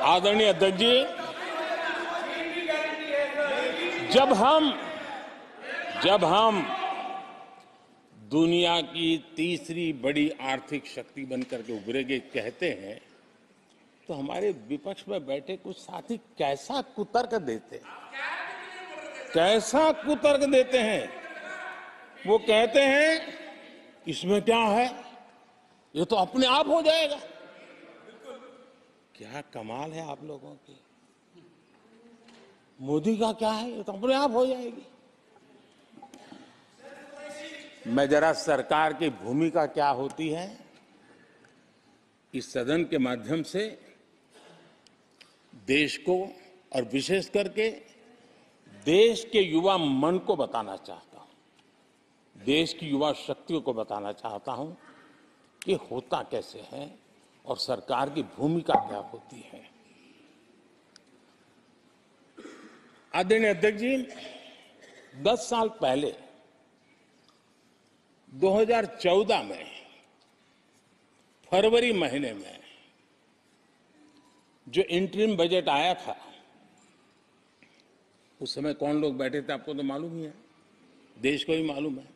आदरणीय अध्यक्ष जी, जब हम दुनिया की तीसरी बड़ी आर्थिक शक्ति बनकर के उभरेंगे कहते हैं, तो हमारे विपक्ष में बैठे कुछ साथी कैसा कुतर्क देते हैं। वो कहते हैं इसमें क्या है, ये तो अपने आप हो जाएगा। क्या कमाल है आप लोगों की। मोदी का क्या है, ये तो अपने आप हो जाएगी। मैं जरा सरकार की भूमिका क्या होती है इस सदन के माध्यम से देश को और विशेष करके देश के युवा मन को बताना चाहता हूं, देश की युवा शक्तियों को बताना चाहता हूं कि होता कैसे है और सरकार की भूमिका क्या होती है। आदरणीय अध्यक्ष जी, 10 साल पहले 2014 में फरवरी महीने में जो इंटरिम बजट आया था, उस समय कौन लोग बैठे थे आपको तो मालूम ही है, देश को भी मालूम है।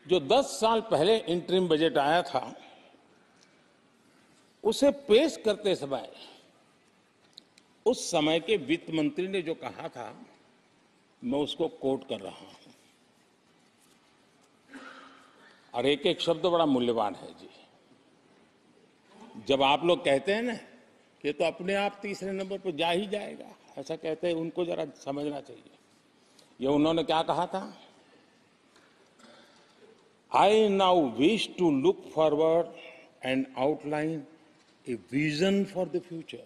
जो 10 साल पहले इंटरिम बजट आया था, उसे पेश करते समय उस समय के वित्त मंत्री ने जो कहा था, मैं उसको कोट कर रहा हूं, और एक एक शब्द बड़ा मूल्यवान है जी। जब आप लोग कहते हैं ना कि तो अपने आप तीसरे नंबर पर जा ही जाएगा, ऐसा कहते हैं, उनको जरा समझना चाहिए। ये उन्होंने क्या कहा था, I now wish to look forward and outline a vision for the future.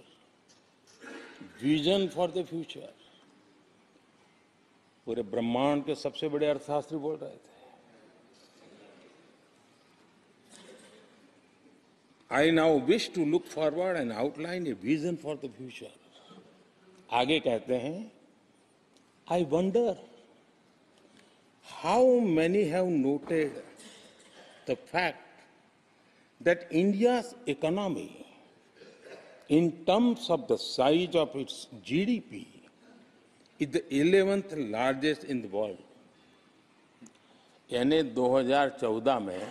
Vision for the future. पूरे ब्रह्मांड के सबसे बड़े अर्थशास्त्री बोल रहे थे। I now wish to look forward and outline a vision for the future. आगे कहते हैं, I wonder how many have noted the fact that India's economy, in terms of the size of its GDP, is the 11th largest in the world. यानी 2014 में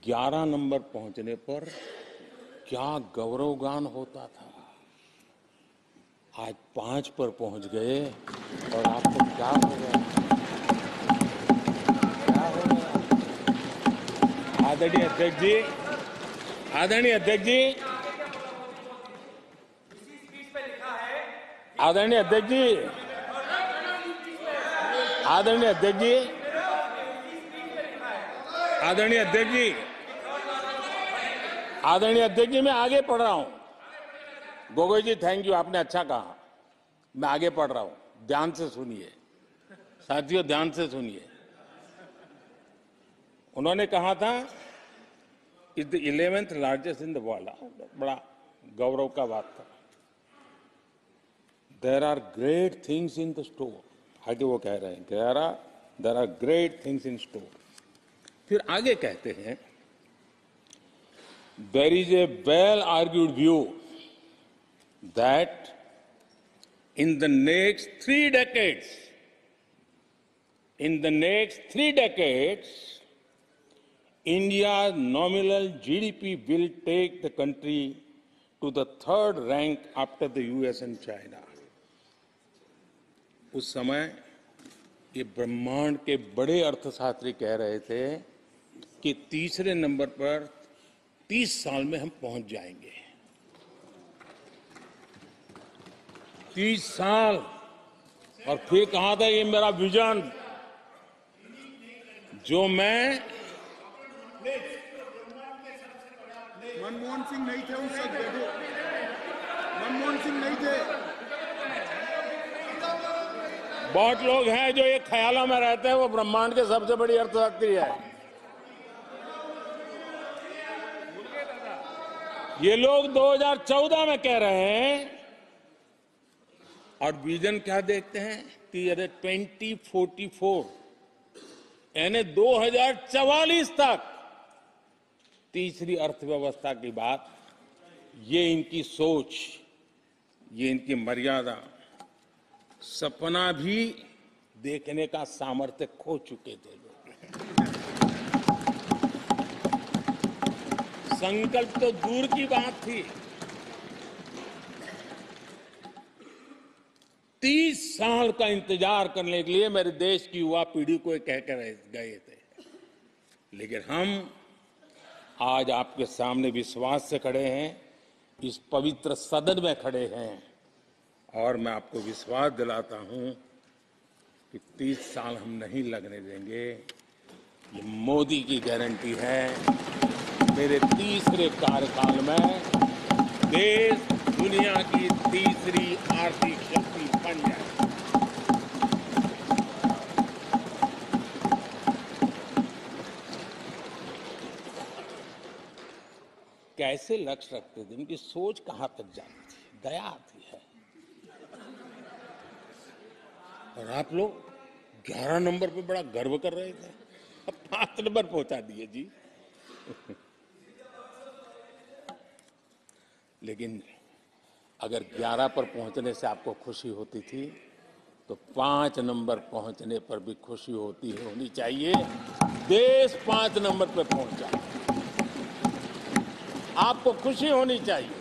11 number पहुंचने पर क्या गौरवगान होता था। आज 5 पर पहुंच गए और आपको क्या हो गया, आदरणीय अध्यक्ष जी, आदरणीय अध्यक्ष जी, आदरणीय अध्यक्ष जी, आदरणीय अध्यक्ष जी, आदरणीय अध्यक्ष जी, आदरणीय अध्यक्ष जी, मैं आगे पढ़ रहा हूं। गोगोई जी, थैंक यू, आपने अच्छा कहा। मैं आगे पढ़ रहा हूं, ध्यान से सुनिए साथियों, ध्यान से सुनिए। उन्होंने कहा था is the 11th largest in the world. बड़ा गौरव का बात था। There are great things in the store. आगे वो कह रहे हैं, there are great things in store. फिर आगे कहते हैं, there is a well argued view that in the next 3 decades, India's nominal GDP will take the country to the 3rd rank after the US and China. उस समय ये ब्रह्मांड के बड़े अर्थशास्त्री कह रहे थे कि तीसरे नंबर पर 30 साल में हम पहुंच जाएंगे। 30 साल। और फिर कहा था ये मेरा विजन, जो मैं मनमोहन सिंह नहीं थे उस वक्त, मनमोहन सिंह नहीं थे। बहुत लोग हैं जो ये ख्यालों में रहते हैं वो ब्रह्मांड के सबसे बड़ी अर्थशास्त्री है। ये लोग 2014 में कह रहे हैं और विजन क्या देखते हैं कि 2044 यानी 2044 तक तीसरी अर्थव्यवस्था की बात ये इनकी सोच, ये इनकी मर्यादा, सपना भी देखने का सामर्थ्य खो चुके थे लोग। संकल्प तो दूर की बात थी, 30 साल का इंतजार करने के लिए मेरे देश की युवा पीढ़ी को कह कर गए थे। लेकिन हम आज आपके सामने विश्वास से खड़े हैं, इस पवित्र सदन में खड़े हैं, और मैं आपको विश्वास दिलाता हूं कि 30 साल हम नहीं लगने देंगे। ये मोदी की गारंटी है। मेरे तीसरे कार्यकाल में देश दुनिया की तीसरी आर्थिक शक्ति बन जाए। कैसे लक्ष्य रखते थे, उनकी सोच कहां तक जाती थी, दया आती है। और आप लोग 11 नंबर पे बड़ा गर्व कर रहे थे, अब 5 नंबर पहुंचा दिए जी। लेकिन अगर 11 पर पहुंचने से आपको खुशी होती थी, तो 5 नंबर पहुंचने पर भी खुशी होनी चाहिए। देश 5 नंबर पर पहुंचा, आपको खुशी होनी चाहिए।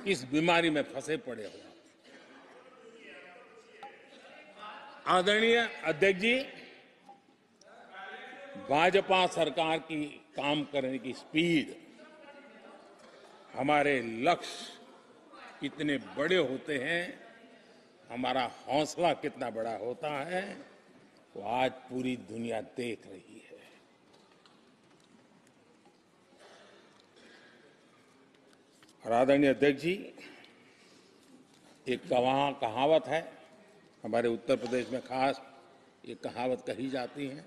इस बीमारी में फंसे पड़े हो। आदरणीय अध्यक्ष जी, भाजपा सरकार की काम करने की स्पीड, हमारे लक्ष्य कितने बड़े होते हैं, हमारा हौसला कितना बड़ा होता है, वो आज पूरी दुनिया देख रही है। और आदरणीय अध्यक्ष जी, एक कहावत है, हमारे उत्तर प्रदेश में खास ये कहावत कही जाती है,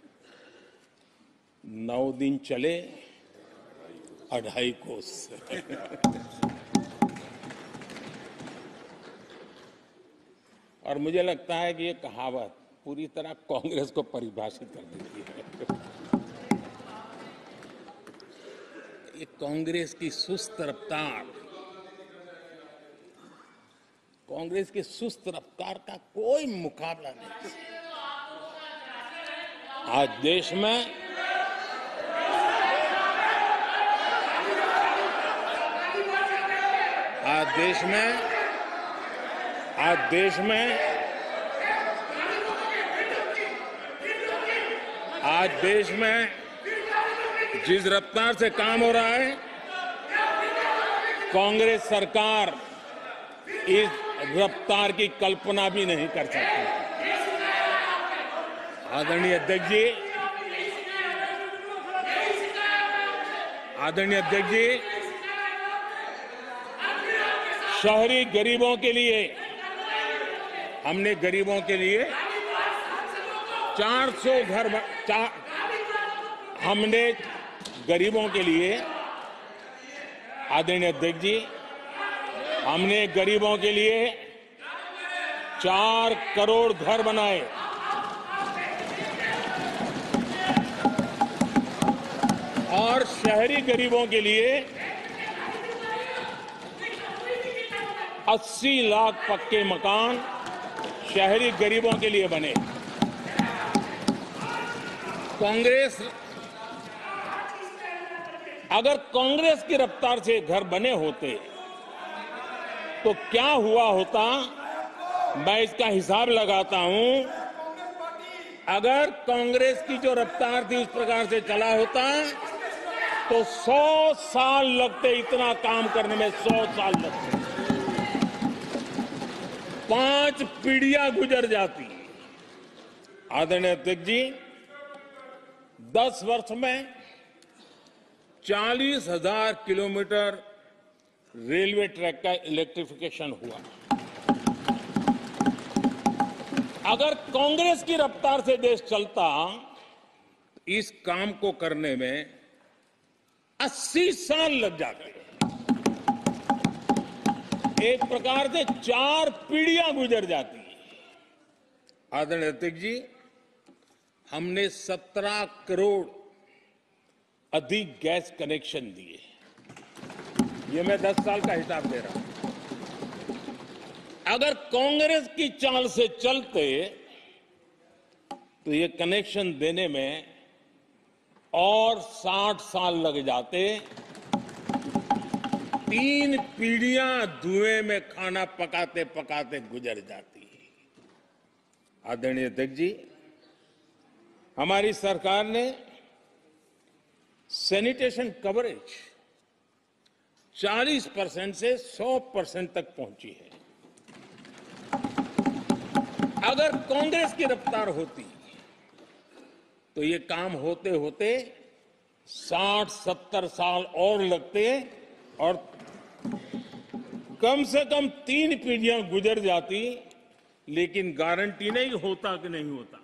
9 दिन चले 2.5 कोस। और मुझे लगता है कि ये कहावत पूरी तरह कांग्रेस को परिभाषित कर देती है। ये कांग्रेस की सुस्त रफ्तार, कांग्रेस की सुस्त रफ्तार का कोई मुकाबला नहीं। आज देश में जिस रफ्तार से काम हो रहा है, कांग्रेस सरकार इस रफ्तार की कल्पना भी नहीं कर सकती। आदरणीय अध्यक्ष जी, शहरी गरीबों के लिए हमने 400 घर हमने गरीबों के लिए, आदरणीय अध्यक्ष जी, हमने गरीबों के लिए 4 करोड़ घर बनाए। और शहरी गरीबों के लिए 80 लाख पक्के मकान शहरी गरीबों के लिए बने। अगर कांग्रेस की रफ्तार से घर बने होते तो क्या हुआ होता, मैं इसका हिसाब लगाता हूं। अगर कांग्रेस की जो रफ्तार थी उस प्रकार से चला होता तो 100 साल लगते, इतना काम करने में 100 साल लगते, 5 पीढ़ियां गुजर जाती। आदरणीय अध्यक्ष जी, 10 वर्ष में 40,000 किलोमीटर रेलवे ट्रैक का इलेक्ट्रिफिकेशन हुआ। अगर कांग्रेस की रफ्तार से देश चलता, इस काम को करने में 80 साल लग जाते। एक प्रकार से 4 पीढ़ियां गुजर जाती। आदरणीय अध्यक्ष जी, हमने 17 करोड़ अधिक गैस कनेक्शन दिए। ये मैं 10 साल का हिसाब दे रहा हूं। अगर कांग्रेस की चाल से चलते तो ये कनेक्शन देने में और 60 साल लग जाते। 3 पीढ़ियां धुएं में खाना पकाते पकाते गुजर जाती। आदरणीय अध्यक्ष जी, हमारी सरकार ने सैनिटेशन कवरेज 40% से 100% तक पहुंची है। अगर कांग्रेस की रफ्तार होती तो ये काम होते होते 60-70 साल और लगते और कम से कम 3 पीढ़ियां गुजर जाती। लेकिन गारंटी नहीं होता कि नहीं होता।